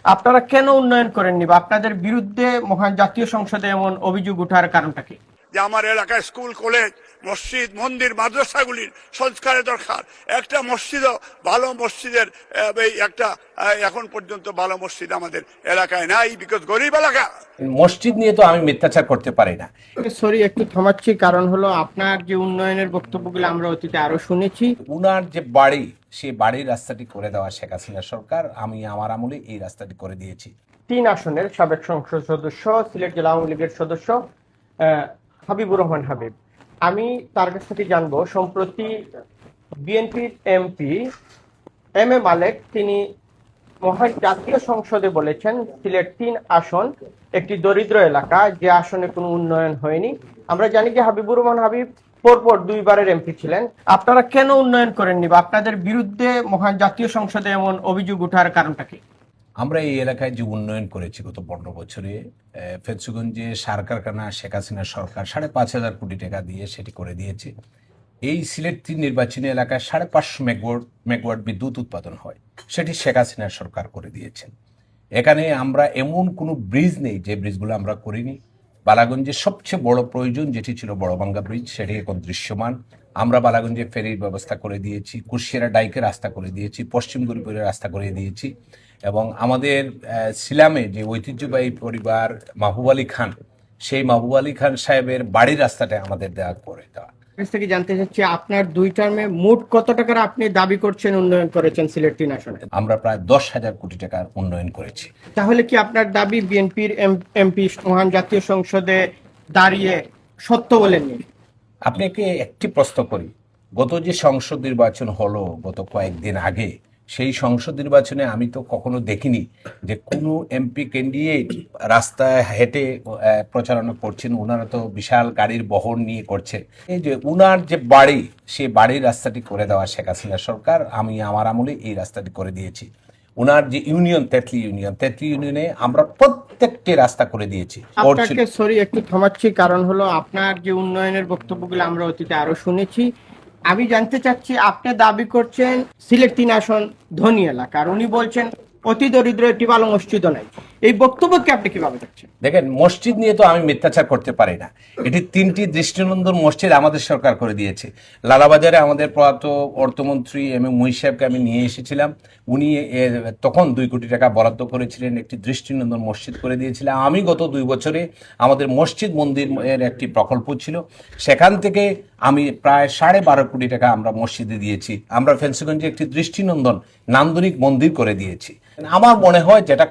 আপনারা কেন উন্নয়ন করেননি বা আপনাদের বিরুদ্ধে মহান জাতীয় সংসদে এমন অভিযোগ ওঠার কারণটা কি? যে আমার এলাকায় স্কুল, কলেজ, মসজিদ, মন্দির, মাদ্রাসাগুলির সংস্কারের দরকার। একটা মসজিদও ভালো মসজিদের এই একটা এখন পর্যন্ত ভালো মসজিদ আমাদের এলাকায় নাই, বিকজ গরিব এলাকা। মসজিদ নিয়ে তো আমি মিথ্যাচার করতে পারি না। সরি, একটু থামাচ্ছি, কারণ হলো আপনার যে উন্নয়নের বক্তব্যগুলো আমরা অতীতে আরো শুনেছি। উনার যে বাড়ি, সেই বাড়ির রাস্তাটি করে দেওয়া শেখ হাসিনা সরকার, আমি আমার আমলে এই রাস্তাটি করে দিয়েছি। 3 আসনের সাবেক সংসদ সদস্য, সিলেট জেলা আওয়ামী লীগের সদস্য হাবিবুর রহমান হাবিব, আমি তার কাছ থেকে জানবো, সম্প্রতি বিএনপির এমপি এম এ মালেক তিনি মহান জাতীয় সংসদে বলেছেন সিলেট 3 আসন একটি দরিদ্র এলাকা, যে আসনে কোনো উন্নয়ন হয়নি। আমরা জানি যে হাবিবুর রহমান হাবিব পরপর 2 বারের এমপি ছিলেন। আপনারা কেন উন্নয়ন করেননি বা আপনাদের বিরুদ্ধে মহান জাতীয় সংসদে এমন অভিযোগ ওঠার কারণটা কি? আমরা এই এলাকায় যে উন্নয়ন করেছি গত 15 বছরে, ফেঞ্চুগঞ্জে সার কারখানা শেখ হাসিনা সরকার 5,500 কোটি টাকা দিয়ে সেটি করে দিয়েছে। এই সিলেট 3 নির্বাচনী এলাকায় 550 মেগাওয়াট বিদ্যুৎ উৎপাদন হয়, সেটি শেখ হাসিনা সরকার করে দিয়েছেন। এখানে আমরা এমন কোনো ব্রিজ নেই যে ব্রিজগুলো আমরা করিনি। বালাগঞ্জে সবচেয়ে বড় প্রয়োজন যেটি ছিল বড়বাঙ্গা ব্রিজ, সেটি এখন দৃশ্যমান। আমরা বালাগঞ্জে ফেরির ব্যবস্থা করে দিয়েছি, কুশিয়ারা ডাইকে রাস্তা করে দিয়েছি, পশ্চিম গরিপুরের রাস্তা করে দিয়েছি, এবং আমাদের সিলামে যে ঐতিহ্যবাহী পরিবার মাহবুব আলী খান, সেই মাহবুব আলী খান সাহেবের বাড়ির রাস্তাটা আমাদের করে দেওয়া। কাছ থেকে জানতে চাচ্ছি, আপনার 2 টার্মে মোট কত টাকার আপনি দাবি করছেন উন্নয়ন করেছেন সিলেট 3 আসনে? আমরা প্রায় 10,000 কোটি টাকার উন্নয়ন করেছি। তাহলে কি আপনার দাবি বিএনপির এমপি মহান জাতীয় সংসদে দাঁড়িয়ে সত্য বলেননি? আপনাকে একটি প্রশ্ন করি, গত যে সংসদ নির্বাচন হলো গত কয়েকদিন আগে, সেই সংসদ নির্বাচনে আমি তো কখনো দেখিনি যে কোনো এমপি ক্যান্ডিডেট রাস্তায় হেঁটে প্রচারণা করছেন। ওনারা তো বিশাল গাড়ির বহর নিয়ে করছে। এই যে উনার যে বাড়ি, সেই বাড়ির রাস্তাটি করে দেওয়া শেখ হাসিনা সরকার, আমি আমার আমলে এই রাস্তাটি করে দিয়েছি। ওনার যে ইউনিয়ন, তেতলি ইউনিয়নে আমরা প্রত্যেকটি রাস্তা করে দিয়েছি। আপনাকে সরি, একটু থামাচ্ছি, কারণ হলো আপনার যে উন্নয়নের বক্তব্যগুলো আমরা অতীতে আরো শুনেছি। আমি জানতে চাচ্ছি, আপনি দাবি করছেন সিলেট 3 আসন ধনী এলাকা, আর উনি বলছেন অতি দরিদ্র একটি ভালো মসজিদও নাই। এই বক্তব্যকে আপনি কিভাবে দেখছেন? দেখেন, মসজিদ নিয়ে তো আমি মিথ্যাচার করতে পারি না। এটি 3টি দৃষ্টিনন্দন মসজিদ আমাদের সরকার করে দিয়েছে। লালাবাজারে আমাদের প্রয়াত অর্থমন্ত্রী এম এ মুহিত সাহেবকে আমি নিয়ে এসেছিলাম। উনি তখন 2 কোটি টাকা বরাদ্দ করেছিলেন, একটি দৃষ্টিনন্দন মসজিদ করে দিয়েছিলেন। আমি গত 2 বছরে আমাদের মসজিদ মন্দিরের একটি প্রকল্প ছিল, সেখান থেকে আমি প্রায় 12.5 কোটি টাকা আমরা মসজিদে দিয়েছি। আমরা ফেঞ্চুগঞ্জে একটি দৃষ্টিনন্দন নান্দনিক মন্দির করে দিয়েছি। আমার মনে হয় যেটা